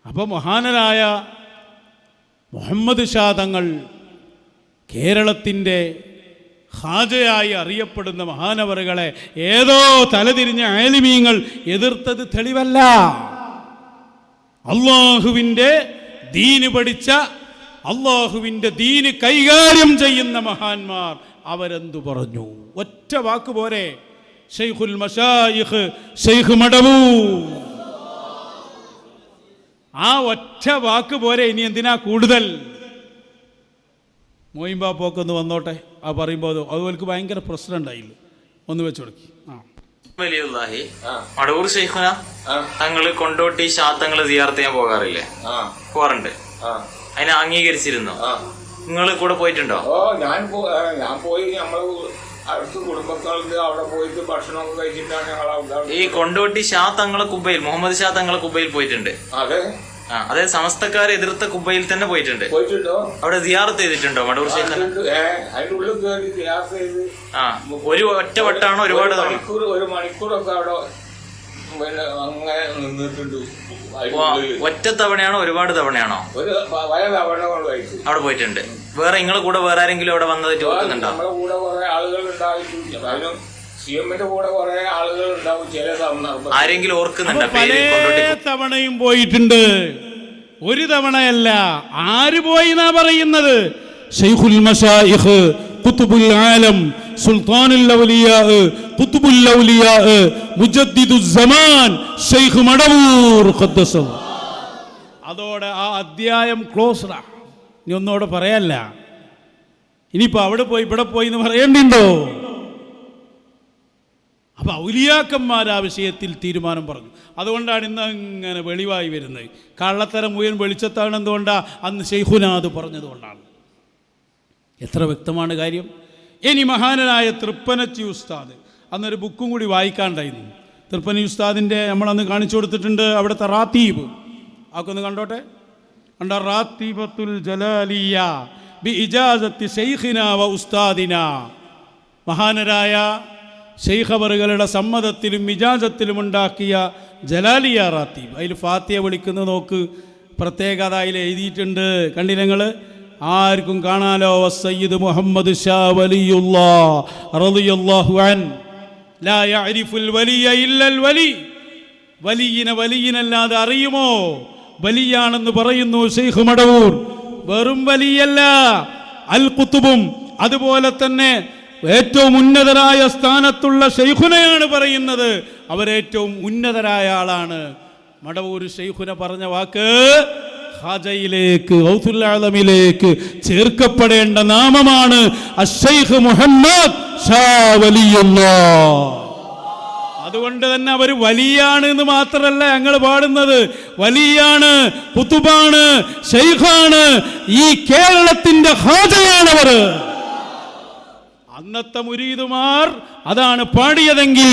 അപ്പോൾ മഹാനരായ മുഹമ്മദ് ഷാ തങ്ങൾ കേരളത്തിൻ്റെ ഹാജയായി അറിയപ്പെടുന്ന മഹാനവറുകളെ ഏതോ തലതിരിഞ്ഞ ആലിമീങ്ങൾ എതിർത്തത് തെളിവല്ല. അള്ളാഹുവിൻ്റെ ദീന് പഠിച്ച, അള്ളാഹുവിൻ്റെ ദീന് കൈകാര്യം ചെയ്യുന്ന മഹാന്മാർ അവരെന്തു പറഞ്ഞു? ഒറ്റ വാക്ക് പോരെ. ശൈഖുൽ മശായിഖ് ശൈഖ് മടവൂർ, ആ ഒറ്റ വാക്ക് പോരെ. ഇനി എന്തിനാ കൂടുതൽ? മോയിൻബാപ്പൊക്കെ വന്നോട്ടെ. ആ പറയുമ്പോൾ അതുപോലെ ഭയങ്കര പ്രശ്നം ഉണ്ടായില്ല. ഒന്ന് വെച്ച് കൊടുക്കി. വലിയുള്ളാഹി മടവൂർ ശൈഖുന തങ്ങള് കൊണ്ടോട്ടി ശാത്തങ്ങള് സിയാറത്ത് ചെയ്യാൻ പോകാറില്ലേ? പോകാറുണ്ട്. അതിനെ അംഗീകരിച്ചിരുന്നോ? നിങ്ങൾ കൂടെ പോയിട്ടുണ്ടോ? ഞാൻ പോയി. നമ്മള് അടുത്ത് കുടുംബക്കാർക്ക് അവിടെ പോയിട്ട് ഭക്ഷണമൊക്കെ കഴിച്ചിട്ടാണ് ഞങ്ങൾ. ഈ കൊണ്ടോട്ടി ഷാ തങ്ങളെ കുബയിൽ, മുഹമ്മദ് ഷാ തങ്ങളെ കുബയിൽ പോയിട്ടുണ്ട്. അതെ, അതായത് സമസ്തക്കാരെ എതിർത്ത കുബയിൽ തന്നെ പോയിട്ടുണ്ട്. അവിടെ സിയാറത്ത് ചെയ്തിട്ടുണ്ടോ മടവൂർ ശൈഖുന? അതിനുള്ളിൽ കയറി സിയാറത്ത് ചെയ്ത്. ഒരു ഒറ്റ വട്ടാണോ ഒരുപാട് തവണ? ഒരു മണിക്കൂറൊക്കെ അവിടെ അങ്ങനെ നിന്നിട്ടുണ്ട്. ഒറ്റ തവണയാണോ ഒരുപാട് തവണയാണോ? പല തവണകൾ അവിടെ പോയിട്ടുണ്ട്. വേറെ നിങ്ങളെ കൂടെ വേറെ ആരെങ്കിലും അവിടെ വന്നത് ചോദിക്കുന്നുണ്ടോ? നമ്മളെ കൂടെ കുറെ ആളുകൾ ഉണ്ടായിട്ടുണ്ട്. അതിനും സിഎമ്മിന്റെ കൂടെ കുറെ ആളുകൾ ഉണ്ടാവും. ചില സന്ദർഭം ആരെങ്കിലും ഓർക്കുന്നുണ്ടോ? പല തവണയും പോയിട്ടുണ്ട്, ഒരു തവണയല്ല. ആര് പോയി എന്നാ പറയുന്നത്? ശൈഖുൽ മശായിഖ് ഖുതുബുൽ ആലം സുൽത്താനുൽ ഔലിയാ ഖുതുബുൽ ഔലിയാ മുജദ്ദിദുസ് സമാൻ ശൈഖ് മടവൂർ ഖദ്ദസഹു. അതോടെ ആ അധ്യായം ക്ലോസ്ഡാ. ഇനി ഒന്നോടെ പറയല്ല. ഇനിയിപ്പോൾ അവിടെ പോയി ഇവിടെ പോയി എന്ന് പറയേണ്ടിണ്ടോ? അപ്പം ഔലിയാക്കന്മാർ ആ വിഷയത്തിൽ തീരുമാനം പറഞ്ഞു. അതുകൊണ്ടാണ് ഇന്ന് അങ്ങനെ വെളിവായി വരുന്നത്. കള്ളത്തരം മുഴുവൻ വെളിച്ചത്താണ്. എന്തുകൊണ്ടാണ്? അന്ന് ശൈഖുനാഥ് പറഞ്ഞതുകൊണ്ടാണ്. എത്ര വ്യക്തമാണ് കാര്യം. ഇനി മഹാനായ തൃപ്പനച്ചി ഉസ്താദ്, അന്നൊരു ബുക്കും കൂടി വായിക്കാണ്ടായിരുന്നു. തൃപ്പനി ഉസ്താദിൻ്റെ നമ്മളന്ന് കാണിച്ചു കൊടുത്തിട്ടുണ്ട്. അവിടുത്തെ റാത്തീബ് അതൊക്കെ ഒന്ന് കണ്ടോട്ടെ. കണ്ട റാത്തീബത്തുൽ ജലാലിയ ബി ഇജാസത്തി ശൈഖിന വ ഉസ്താദിന. മഹാനരായ ശൈഖവറുകളുടെ സമ്മതത്തിലും ഇജാസത്തിലും ഉണ്ടാക്കിയ ജലാലിയ റാത്തീബ്. അതിൽ ഫാത്തിഹ വിളിക്കുന്നത് നോക്ക്, പ്രത്യേകത അതിൽ എഴുതിയിട്ടുണ്ട്. കണ്ടില്ല നിങ്ങൾ? ആർക്കും കാണാലോ. സയ്യിദ് മുഹമ്മദ് ഷാ വലിയുല്ലാഹ് റളിയല്ലാഹു അൻ ലാ യഅരിഫുൽ വലിയ ഇല്ലൽ വലി. വലിയിനെ വലിയനല്ലാതെ അറിയുമോ? വലിയാണെന്ന് പറയുന്നു ശൈഖ് മടവൂർ. വെറും വലിയല്ല, അൽ ഖുതുബും അതുപോലെ തന്നെ ഏറ്റവും ഉന്നതരായ സ്ഥാനത്തുള്ള ശൈഖുനയാണ് പറയുന്നത്. അവരേറ്റവും ഉന്നതരായ ആളാണ്. മടവൂർ ശൈഖുന പറഞ്ഞ വാക്ക് ഖാജയിലേക്ക്, ഗൗസുൽ ആലമിലേക്ക് ചേർക്കപ്പെടേണ്ട നാമമാണ് അശ്ശൈഖ് മുഹമ്മദ് ഷാ വലിയുല്ലാഹ്. അതുകൊണ്ട് തന്നെ അവർ വലിയാണ് എന്ന് മാത്രമല്ല ഞങ്ങൾ പാടുന്നത്. വലിയാണ്, ഖുതുബാണ്, ശൈഖാണ്, ഈ കേരളത്തിന്റെ ഖാജയാണവർ. അന്നത്തെ മുരീദുമാർ അതാണ് പാടിയതെങ്കിൽ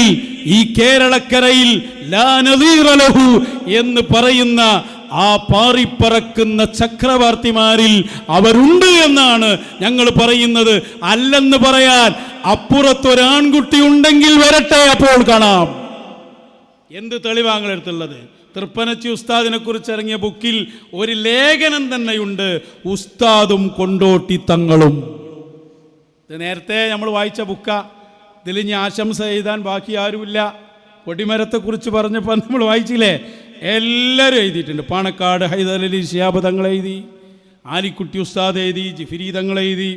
ഈ കേരളക്കരയിൽ ലാ നദീറ ലഹു എന്ന് പറയുന്ന ആ പാറിപ്പറക്കുന്ന ചക്രവർത്തിമാരിൽ അവരുണ്ട് എന്നാണ് ഞങ്ങൾ പറയുന്നത്. അല്ലെന്ന് പറയാൻ അപ്പുറത്തൊരാൺകുട്ടി ഉണ്ടെങ്കിൽ വരട്ടെ, അപ്പോൾ കാണാം. എന്ത് തെളിവാങ്ങളെടുത്തുള്ളത്? തൃപ്പനച്ചി ഉസ്താദിനെ കുറിച്ച് ഇറങ്ങിയ ബുക്കിൽ ഒരു ലേഖനം തന്നെയുണ്ട്, ഉസ്താദും കൊണ്ടോട്ടി തങ്ങളും. ഇത് നേരത്തെ നമ്മൾ വായിച്ച ബുക്ക. ഇതിൽ ഇനി ആശംസ എഴുതാൻ ബാക്കി ആരുമില്ല. കൊടിമരത്തെക്കുറിച്ച് പറഞ്ഞപ്പോൾ നമ്മൾ വായിച്ചില്ലേ? എല്ലാവരും എഴുതിയിട്ടുണ്ട്. പാണക്കാട് ഹൈദരലി ശിഹാബ് തങ്ങൾ എഴുതി, ആലിക്കുട്ടി ഉസ്താദ് എഴുതി, ജിഫിരി തങ്ങൾ എഴുതി,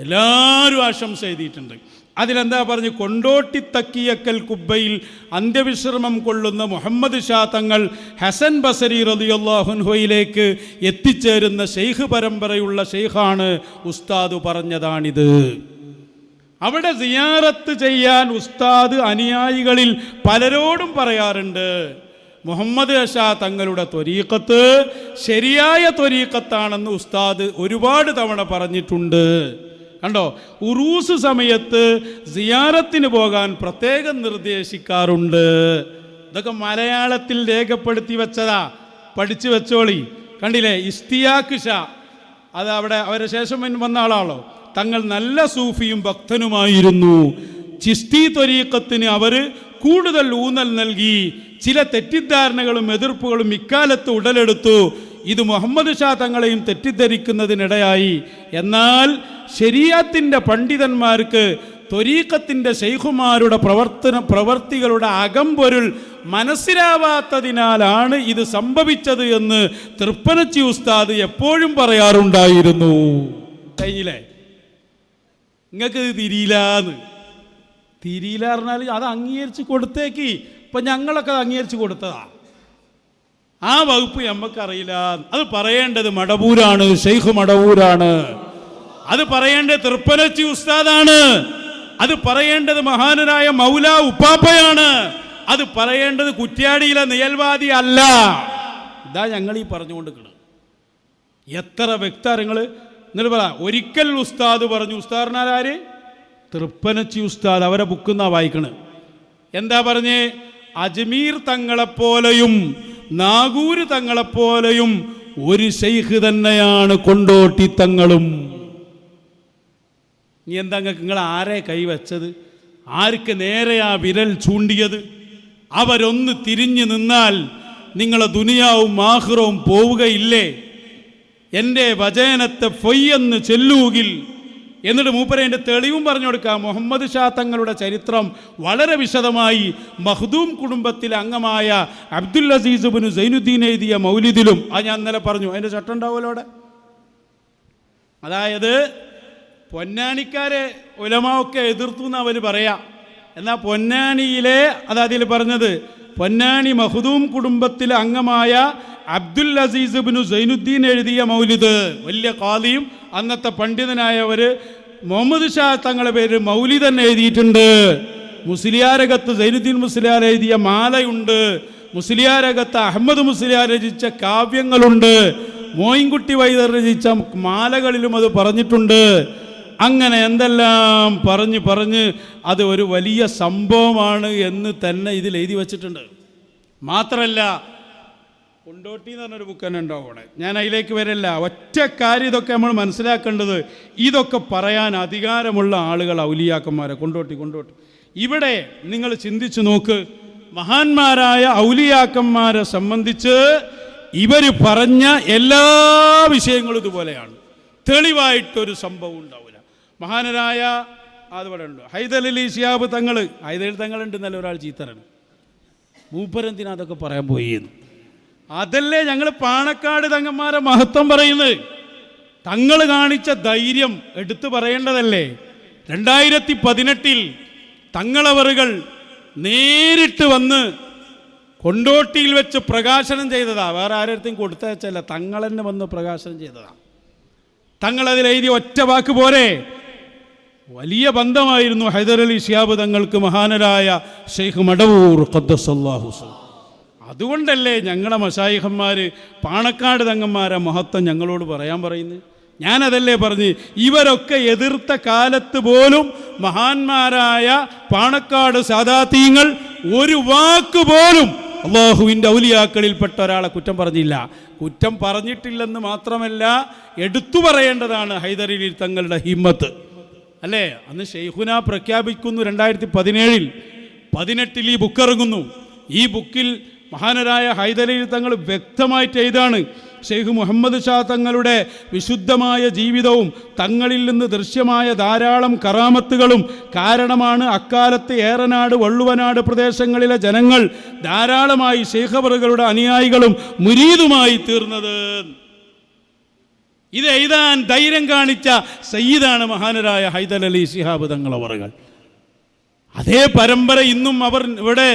എല്ലാവരും ആശംസ എഴുതിയിട്ടുണ്ട്. അതിലെന്താ പറഞ്ഞ്? കൊണ്ടോട്ടി തക്കിയക്കൽ കുബ്ബയിൽ അന്ത്യവിശ്രമം കൊള്ളുന്ന മുഹമ്മദ് ഷാ തങ്ങൾ ഹസൻ ബസരി റളിയല്ലാഹു അൻഹുവിലേക്ക് എത്തിച്ചേരുന്ന ഷെയ്ഖ് പരമ്പരയുള്ള ഷെയ്ഖാണ്. ഉസ്താദ് പറഞ്ഞതാണിത്. അവിടെ സിയാറത്ത് ചെയ്യാൻ ഉസ്താദ് അനുയായികളിൽ പലരോടും പറയാറുണ്ട്, മുഹമ്മദ് ഷാ തങ്ങളുടെ ത്വരീഖത്ത് ശരിയായ ത്വരീഖത്താണെന്ന് ഉസ്താദ് ഒരുപാട് തവണ പറഞ്ഞിട്ടുണ്ട്. കണ്ടോ? ഉറൂസ് സമയത്ത് സിയാറത്തിന് പോകാൻ പ്രത്യേകം നിർദ്ദേശിക്കാറുണ്ട്. ഇതൊക്കെ മലയാളത്തിൽ രേഖപ്പെടുത്തി വെച്ചതാ, പഠിച്ചു വെച്ചോളി. കണ്ടില്ലേ? ഇസ്തിയാഖ് ഷാ, അത് അവിടെ അവരുടെ ശേഷം വന്ന ആളാണല്ലോ. തങ്ങൾ നല്ല സൂഫിയും ഭക്തനുമായിരുന്നു. ചിസ്തി ത്വരീഖത്തിന് അവർ കൂടുതൽ ഊന്നൽ നൽകി. ചില തെറ്റിദ്ധാരണകളും എതിർപ്പുകളും ഇക്കാലത്ത് ഉടലെടുത്തു. ഇത് മുഹമ്മദ് ഷാ തങ്ങളെയും തെറ്റിദ്ധരിക്കുന്നതിനിടയായി. എന്നാൽ ശരീഅത്തിൻ്റെ പണ്ഡിതന്മാർക്ക് ത്വരീഖത്തിൻ്റെ ശൈഖുമാരുടെ പ്രവർത്തികളുടെ അകംപൊരുൾ മനസ്സിലാവാത്തതിനാലാണ് ഇത് സംഭവിച്ചത് എന്ന് തൃപ്പനച്ചി ഉസ്താദ് എപ്പോഴും പറയാറുണ്ടായിരുന്നു. കഴിഞ്ഞില്ലേ? നിങ്ങൾക്ക് ഇത് തിരിയില്ലാന്ന്. തിരിയില്ല പറഞ്ഞാൽ അത് അംഗീകരിച്ച് കൊടുത്തേക്ക്. ഇപ്പം ഞങ്ങളൊക്കെ അത് അംഗീകരിച്ച് കൊടുത്തതാ. ആ വകുപ്പ് നമുക്കറിയില്ല. അത് പറയേണ്ടത് മടവൂരാണ്, ഷെയ്ഖ് മടവൂരാണ്. അത് പറയേണ്ടത് തൃപ്പനച്ചി ഉസ്താദാണ്. അത് പറയേണ്ടത് മഹാനരായ മൗല ഉപ്പാപ്പയാണ്. അത് പറയേണ്ടത് കുറ്റ്യാടിയിലെ നിയൽവാദി അല്ല. ഇതാ ഞങ്ങൾ ഈ പറഞ്ഞുകൊണ്ടിരിക്കുന്നത്. എത്ര വ്യക്തങ്ങൾ എന്നിട്ട് പറ. ഒരിക്കൽ ഉസ്താദ് പറഞ്ഞു, ഉസ്താദിനാര്? തൃപ്പനച്ചി ഉസ്താദ്. അവരെ ബുക്കെന്നാ വായിക്കണത്. എന്താ പറഞ്ഞേ? അജ്മീർ തങ്ങളെപ്പോലെയും നാഗൂര് തങ്ങളെപ്പോലെയും ഒരു ശൈഖ് തന്നെയാണ് കൊണ്ടോട്ടി തങ്ങളും. ഇനി എന്താ നിങ്ങൾ ആരെ കൈവച്ചത്? ആർക്ക് നേരെയാ വിരൽ ചൂണ്ടിയത്? അവരൊന്ന് തിരിഞ്ഞു നിന്നാൽ നിങ്ങളെ ദുനിയാവും ആഖിറവും പോവുകയില്ലേ? എൻ്റെ വചനത്തെ ഫൊയ്യെന്ന് ചെല്ലൂകിൽ. എന്നിട്ട് മൂപ്പരേൻ്റെ തെളിവും പറഞ്ഞു കൊടുക്കാം. മുഹമ്മദ് ഷാ തങ്ങളുടെ ചരിത്രം വളരെ വിശദമായി മഖ്ദൂം കുടുംബത്തിലെ അംഗമായ അബ്ദുൽ അസീസ് ഇബ്നു സൈനുദ്ദീൻ എഴുതിയ മൗലിദിലും അത് ഞാൻ ഇന്നലെ പറഞ്ഞു. അതിൻ്റെ ചട്ടം ഉണ്ടാവുമല്ലോ അവിടെ. അതായത് പൊന്നാനിക്കാരെ ഉലമാവൊക്കെ എതിർത്തു എന്ന് അവർ പറയാം. എന്നാൽ പൊന്നാനിയിലെ അതിൽ പറഞ്ഞത് പൊന്നാനി മഖ്ദൂം കുടുംബത്തിലെ അംഗമായ അബ്ദുൽ അസീസ് ഇബ്നു സൈനുദ്ദീൻ എഴുതിയ മൗലിദ്. വലിയ ഖാദിയും അന്നത്തെ പണ്ഡിതനായവർ മുഹമ്മദ് ഷാ തങ്ങളുടെ പേര് മൗലിദ് തന്നെ എഴുതിയിട്ടുണ്ട്. മുസ്ലിയാരകത്ത് സൈനുദ്ദീൻ മുസ്ലിയാർ എഴുതിയ മാലയുണ്ട്. മുസ്ലിയാരകത്ത് അഹമ്മദ് മുസ്ലിയാർ രചിച്ച കാവ്യങ്ങളുണ്ട്. മോയിൻകുട്ടി വൈദ്യർ രചിച്ച മാലകളിലും അത് പറഞ്ഞിട്ടുണ്ട്. അങ്ങനെ എന്തെല്ലാം പറഞ്ഞ് അത് ഒരു വലിയ സംഭവമാണ് എന്ന് തന്നെ ഇതിൽ എഴുതി വച്ചിട്ടുണ്ട്. മാത്രമല്ല കൊണ്ടോട്ടി എന്ന് പറഞ്ഞൊരു ബുക്ക് തന്നെ ഉണ്ടാവും അവിടെ. ഞാൻ അതിലേക്ക് വരില്ല. ഒറ്റ കാര്യം ഇതൊക്കെ നമ്മൾ മനസ്സിലാക്കേണ്ടത്, ഇതൊക്കെ പറയാൻ അധികാരമുള്ള ആളുകൾ ഔലിയാക്കന്മാരെ. കൊണ്ടോട്ടി ഇവിടെ നിങ്ങൾ ചിന്തിച്ചു നോക്ക്. മഹാന്മാരായ ഔലിയാക്കന്മാരെ സംബന്ധിച്ച് ഇവർ പറഞ്ഞ എല്ലാ വിഷയങ്ങളും ഇതുപോലെയാണ്. തെളിവായിട്ടൊരു സംഭവം ഉണ്ടാവില്ല. മഹാനരായ അതുപോലെ ഉണ്ട് ഹൈദർ അലി ശിഹാബ് തങ്ങൾ. ഹൈദർ തങ്ങളുണ്ട് എന്നല്ല ഒരാൾ ചീത്തറാണ്. മൂപ്പരെന്തിനാ അതൊക്കെ പറയാൻ പോയി എന്ന്. അതല്ലേ ഞങ്ങൾ പാണക്കാട് തങ്ങന്മാരെ മഹത്വം പറയുന്നത്. തങ്ങൾ കാണിച്ച ധൈര്യം എടുത്തു പറയേണ്ടതല്ലേ. 2018 തങ്ങളവറുകൾ നേരിട്ട് വന്ന് കൊണ്ടോട്ടിയിൽ വെച്ച് പ്രകാശനം ചെയ്തതാ. വേറെ ആരെടുത്തും കൊടുത്തയച്ചല്ല, തങ്ങൾ തന്നെ വന്ന് പ്രകാശനം ചെയ്തതാ. തങ്ങളതിലെഴുതിയ ഒറ്റ വാക്ക് പോരെ. വലിയ ബന്ധമായിരുന്നു ഹൈദർ അലി ശിഹാബ് തങ്ങൾക്ക് മഹാനരായ ഷെയ്ഖ് മടവൂർ ഖദ്ദസല്ലാഹു സിർറഹു. അതുകൊണ്ടല്ലേ ഞങ്ങളുടെ മശായിഖന്മാർ പാണക്കാട് തങ്ങന്മാരെ മഹത്വം ഞങ്ങളോട് പറയാൻ പറയുന്നത്. ഞാനതല്ലേ പറഞ്ഞ് ഇവരൊക്കെ എതിർത്ത കാലത്ത് പോലും മഹാന്മാരായ പാണക്കാട് സാദാത്തീങ്ങൾ ഒരു വാക്ക് പോലും അള്ളാഹുവിൻ്റെ ഔലിയാക്കളിൽപ്പെട്ട ഒരാളെ കുറ്റം പറഞ്ഞില്ല. കുറ്റം പറഞ്ഞിട്ടില്ലെന്ന് മാത്രമല്ല, എടുത്തു പറയേണ്ടതാണ് ഹൈദർ അലി തങ്ങളുടെ ഹിമ്മത്ത് അല്ലേ. അന്ന് ഷെയ്ഖുന പ്രഖ്യാപിക്കുന്നു 2017. 18 ഈ ബുക്ക് ഇറങ്ങുന്നു. ഈ ബുക്കിൽ മഹാനരായ ഹൈദർ അലി തങ്ങൾ വ്യക്തമായിട്ട് എഴുതാണ്, ഷെയ്ഖ് മുഹമ്മദ് ഷാ തങ്ങളുടെ വിശുദ്ധമായ ജീവിതവും തങ്ങളിൽ നിന്ന് ദൃശ്യമായ ധാരാളം കറാമത്തുകളും കാരണമാണ് അക്കാലത്ത് ഏറനാട് വള്ളുവനാട് പ്രദേശങ്ങളിലെ ജനങ്ങൾ ധാരാളമായി ഷെയ്ഖ് അവറുകളുടെ അനുയായികളും മുരീദുമായി തീർന്നത്. ഇത് എഴുതാൻ ധൈര്യം കാണിച്ച സയ്യിദാണ് മഹാനരായ ഹൈദർ അലി ശിഹാബ് തങ്ങളവറുകൾ. അതേ പരമ്പര ഇന്നും അവർ ഇവിടെ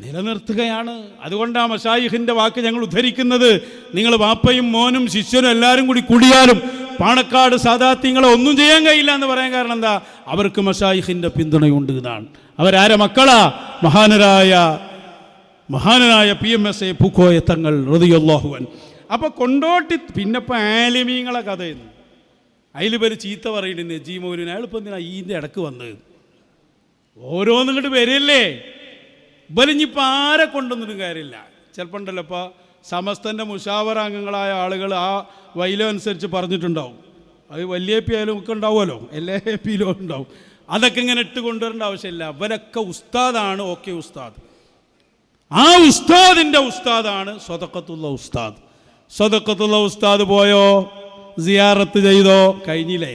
നിലനിർത്തുകയാണ്. അതുകൊണ്ടാണ് മശായിഖിൻ്റെ വാക്ക് ഞങ്ങൾ ഉദ്ധരിക്കുന്നത്. നിങ്ങൾ വാപ്പയും മോനും ശിഷ്യനും എല്ലാവരും കൂടി കൂടിയാലും പാണക്കാട് സാദാത്യങ്ങളെ ഒന്നും ചെയ്യാൻ കഴിയില്ല എന്ന് പറയാൻ കാരണം എന്താ? അവർക്ക് മശായിഖിൻ്റെ പിന്തുണയുണ്ട് എന്നാണ്. അവരാരെ മക്കളാ? മഹാനരായ PMSA പൂക്കോയ തങ്ങൾ റളിയല്ലാഹു അൻഹു. അപ്പോൾ കൊണ്ടോട്ടി പിന്നെപ്പോൾ ആലിമീങ്ങളെ കഥയെന്ന് അതിൽ പേര് ചീത്ത പറയുന്നത് നജീമോലിന്. അയാളിപ്പോൾ എന്തിനാ ഈൻ്റെ ഇടക്ക് വന്നത്? ഓരോന്നിങ്ങോട്ട് വരില്ലേ. ബലിഞ്ഞിപ്പോൾ ആരെ കൊണ്ടൊന്നും കാര്യമില്ല. ചിലപ്പോൾ ഉണ്ടല്ലോ ഇപ്പോൾ സമസ്തൻ്റെ മുഷാവറ അംഗങ്ങളായ ആളുകൾ ആ വൈലോ അനുസരിച്ച് പറഞ്ഞിട്ടുണ്ടാവും. അത് വലിയ പി ആയാലും ഒക്കെ ഉണ്ടാവുമല്ലോ, എല്ലാ പിയിലും ഉണ്ടാവും. അതൊക്കെ ഇങ്ങനെ ഇട്ട് കൊണ്ടുവരേണ്ട ആവശ്യമില്ല. അവരൊക്കെ ഉസ്താദാണ്. ഓക്കെ ഉസ്താദ്. ആ ഉസ്താദിൻ്റെ ഉസ്താദാണ് സ്വതക്കത്തുള്ള ഉസ്താദ്. സ്വതക്കത്തുള്ള ഉസ്താദ് പോയോ, സിയാറത്ത് ചെയ്തോ, കഴിഞ്ഞില്ലേ.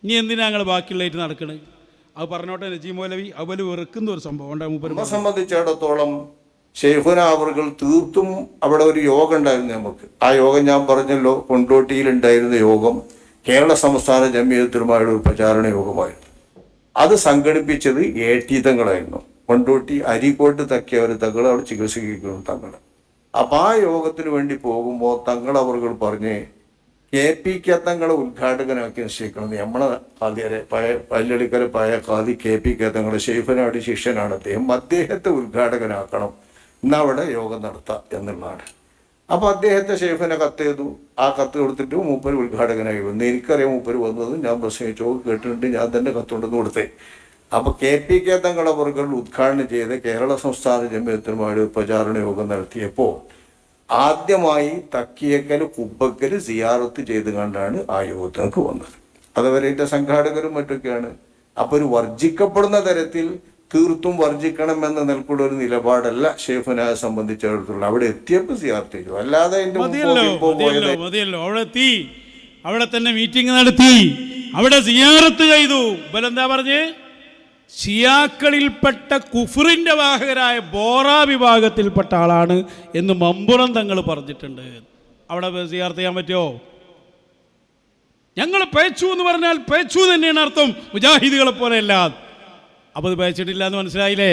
ഇനി എന്തിനാ ഞങ്ങൾ ബാക്കിയുള്ളതായിട്ട് നടക്കണത്? അത് പറഞ്ഞോട്ടെ നജീബ് മൗലവി. അവല് വെറുക്കുന്ന ഒരു സംഭവം നമ്മെ സംബന്ധിച്ചിടത്തോളം ശൈഖുന അവറുകൾ തീർത്തും അവിടെ ഒരു യോഗം ഉണ്ടായിരുന്നു നമുക്ക്. ആ യോഗം ഞാൻ പറഞ്ഞല്ലോ, കൊണ്ടോട്ടിയിലുണ്ടായിരുന്ന യോഗം കേരള സംസ്ഥാന ജമിയത്തുമായുള്ള ഒരു പ്രചാരണ യോഗമായിരുന്നു. അത് സംഘടിപ്പിച്ചത് AT തങ്ങളായിരുന്നു. കൊണ്ടോട്ടി അരീക്കോട്ട് തക്കിയവർ തങ്ങൾ അവിടെ ചികിത്സിക്കുന്നു തങ്ങൾ. അപ്പം ആ യോഗത്തിന് വേണ്ടി പോകുമ്പോൾ തങ്ങൾ അവറുകൾ പറഞ്ഞ് KPK തങ്ങളെ ഉദ്ഘാടകനാക്കി നിശ്ചയിക്കണം. നമ്മളെ ഖാദിയരെ പഴയ പല്ലളിക്കര പഴയ ഖാദി KPK തങ്ങളെ ശൈഖുനാടി ശിഷ്യനാണ് അദ്ദേഹം. അദ്ദേഹത്തെ ഉദ്ഘാടകനാക്കണം, ഇന്നവിടെ യോഗം നടത്താം എന്നുള്ളതാണ്. അപ്പോൾ അദ്ദേഹത്തെ ശൈഖുന കത്ത് ചെയ്തു. ആ കത്ത് കൊടുത്തിട്ട് മൂപ്പര് ഉദ്ഘാടകനായി വന്നു. എനിക്കറിയാം മൂപ്പര് വന്നത്, ഞാൻ പ്രസംഗിച്ചോ കേട്ടിട്ടുണ്ട്, ഞാൻ തന്നെ കത്തുകൊണ്ടെന്ന് കൊടുത്തേ. അപ്പോൾ KPK തങ്ങളെ വർഗ്ഗങ്ങൾ ഉദ്ഘാടനം ചെയ്ത് കേരള സംസ്ഥാന ജമിയത്തുമായിട്ട് പ്രചാരണ യോഗം നടത്തിയപ്പോൾ ആദ്യമായി തക്കിയക്കൽ കുബ്ബക്കൽ സിയാറത്ത് ചെയ്ത് കണ്ടാണ് ആ യോഗത്തിലേക്ക് വന്നത്. അതുവരെ ഇതിൻ്റെ സംഘാടകരും മറ്റൊക്കെയാണ്. അപ്പോൾ ഒരു വർജിക്കപ്പെടുന്ന തരത്തിൽ തീർത്തും വർജിക്കണമെന്ന നിലക്കുള്ള ഒരു നിലപാടല്ല ഷെയ്ഖുനായെ സംബന്ധിച്ചിടത്തോളം. അവിടെ എത്തിയപ്പോൾ സിയാറത്ത് ചെയ്തു, അല്ലാതെ മതിയല്ലോ. അവിടെ എത്തി, അവിടെ തന്നെ മീറ്റിംഗ് നടത്തി, അവിടെ സിയാറത്ത് ചെയ്തു. ഇവരെന്താ പറഞ്ഞ്, ഷിയാക്കളിൽപ്പെട്ട കുഫറിന്റെ വാഹകരായ ബോറ വിഭാഗത്തിൽപ്പെട്ട ആളാണ് എന്ന് മമ്പുറം തങ്ങൾ പറഞ്ഞിട്ടുണ്ട്. അവിടെ സിയാറത്ത് ചെയ്യാൻ പറ്റുമോ? ഞങ്ങൾ പേച്ചു എന്ന് പറഞ്ഞാൽ പേച്ചു തന്നെയാണ് അർത്ഥം, മുജാഹിദുകളെ പോലെ അല്ല. അപ്പോൾ അത് പേച്ചിട്ടില്ല എന്ന് മനസ്സിലായില്ലേ?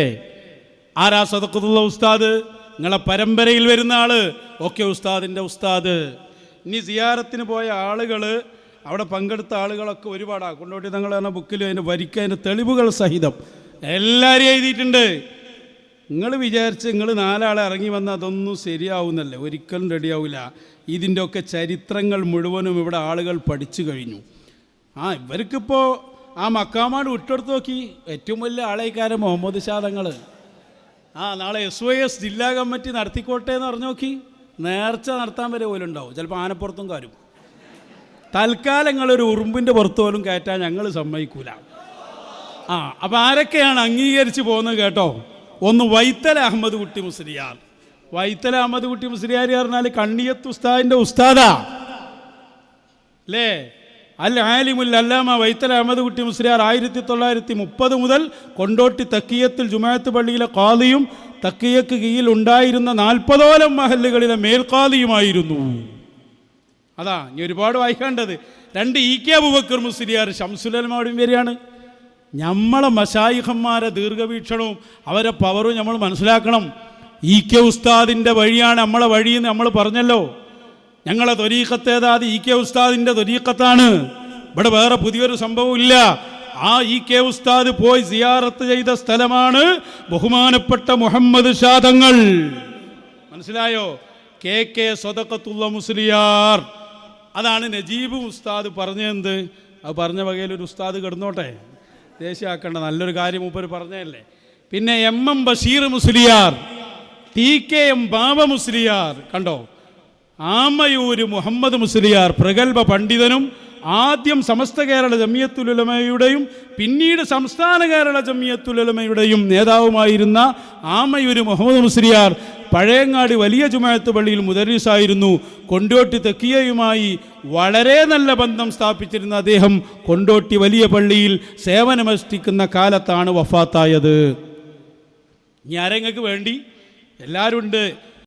ആരാ സദഖത്തുള്ള ഉസ്താദ്? നിങ്ങളെ പരമ്പരയിൽ വരുന്ന ആള്. ഓക്കെ ഉസ്താദിൻ്റെ ഉസ്താദ്. ഇനി സിയാറത്തിന് പോയ ആളുകൾ, അവിടെ പങ്കെടുത്ത ആളുകളൊക്കെ ഒരുപാടാണ്. കൊണ്ടോട്ടി തങ്ങൾ പറഞ്ഞ ബുക്കിൽ അതിന് വരിക്കതിൻ്റെ തെളിവുകൾ സഹിതം എല്ലാവരും എഴുതിയിട്ടുണ്ട്. നിങ്ങൾ വിചാരിച്ച് നിങ്ങൾ 4 ആളെ ഇറങ്ങി വന്നാൽ അതൊന്നും ശരിയാവുന്നല്ലേ? ഒരിക്കലും റെഡിയാവില്ല. ഇതിൻ്റെ ഒക്കെ ചരിത്രങ്ങൾ മുഴുവനും ഇവിടെ ആളുകൾ പഠിച്ചു കഴിഞ്ഞു. ഇവർക്കിപ്പോൾ ആ മക്കാമാട് വിട്ടെടുത്ത് നോക്കി. ഏറ്റവും വലിയ ആളേക്കാരൻ മുഹമ്മദ് ഷാ തങ്ങൾ. നാളെ SYS ജില്ലാ കമ്മിറ്റി നടത്തിക്കോട്ടെ എന്ന് പറഞ്ഞു നോക്കി. നേർച്ച നടത്താൻ വരെ പോലും ഉണ്ടാവും. ചിലപ്പോൾ ആനപ്പുറത്തും കാരും. തൽക്കാലങ്ങളൊരു ഉറുമ്പിൻ്റെ പുറത്ത് പോലും കയറ്റാൻ ഞങ്ങൾ സമ്മതിക്കൂല. അപ്പം ആരൊക്കെയാണ് അംഗീകരിച്ച് പോകുന്നത് കേട്ടോ? ഒന്ന് വൈത്തല അഹമ്മദ് കുട്ടി മുസ്ലിയാർ. വൈത്തല അഹമ്മദ് കുട്ടി മുസ്ലിയാർ പറഞ്ഞാൽ കണ്ണിയത്ത് ഉസ്താദിൻ്റെ ഉസ്താദാ അല്ലേ? അൽ ആലിമുൽ അല്ലാമ വൈത്തല അഹമ്മദ് കുട്ടി മുസ്ലിയാർ 1930 മുതൽ കൊണ്ടോട്ടി തക്കിയത്തിൽ ജുമാഅത്ത് പള്ളിയിലെ ഖാദിയും തക്കിയക്ക് കീഴിൽ ഉണ്ടായിരുന്ന 40ഓളം മഹല്ലുകളിലെ മേൽഖാദിയുമായിരുന്നു. അതാ ഇനി ഒരുപാട് വായിക്കേണ്ടത്. 2 EK അബൂബക്കർ മുസ്ലിയാർ ശംസുലമാടും വരികയാണ്. നമ്മളെ മശായിഖന്മാരെ ദീർഘവീക്ഷണവും അവരെ പവറും നമ്മൾ മനസ്സിലാക്കണം. EK ഉസ്താദിൻ്റെ വഴിയാണ് നമ്മളെ വഴിയെന്ന് നമ്മൾ പറഞ്ഞല്ലോ. ഞങ്ങളെ ത്വരീഖത്തേതാത് EK ഉസ്താദിൻ്റെ ത്വരീഖത്താണ്. ഇവിടെ വേറെ പുതിയൊരു സംഭവം ഇല്ല. ആ EK ഉസ്താദ് പോയി സിയാറത്ത് ചെയ്ത സ്ഥലമാണ് ബഹുമാനപ്പെട്ട മുഹമ്മദ് ഷാ തങ്ങൾ. മനസ്സിലായോ? KK സ്വതഖത്തുള്ള മുസ്ലിയാർ. അതാണ് നജീബ് ഉസ്താദ് പറഞ്ഞത്. അത് പറഞ്ഞ വകയിൽ ഒരു ഉസ്താദ് കിടന്നോട്ടെ, ദേശീയാക്കേണ്ട നല്ലൊരു കാര്യം മൂപ്പർ പറഞ്ഞതല്ലേ. പിന്നെ MM ബഷീർ മുസ്ലിയാർ, TKM ബാബ മുസ്ലിയാർ. കണ്ടോ? ആമയൂര് മുഹമ്മദ് മുസ്ലിയാർ പ്രഗത്ഭ പണ്ഡിതനും ആദ്യം സമസ്ത കേരള ജമിയത്തുൽ ഉലമയുടെയും പിന്നീട് സംസ്ഥാന കേരള ജമിയത്തുൽ ഉലമയുടെയും നേതാവുമായിരുന്ന ആമയൂര് മുഹമ്മദ് മുസ്ലിയാർ പഴയങ്ങാടി വലിയ ജുമാഅത്ത് പള്ളിയിൽ മുദരിസായിരുന്നു. കൊണ്ടോട്ടി തെക്കിയയുമായി വളരെ നല്ല ബന്ധം സ്ഥാപിച്ചിരുന്ന അദ്ദേഹം കൊണ്ടോട്ടി വലിയ പള്ളിയിൽ സേവനമനുഷ്ഠിക്കുന്ന കാലത്താണ് വഫാത്തായത്. ഇനി ആരെങ്ങൾക്ക് വേണ്ടി? എല്ലാവരും ഉണ്ട്.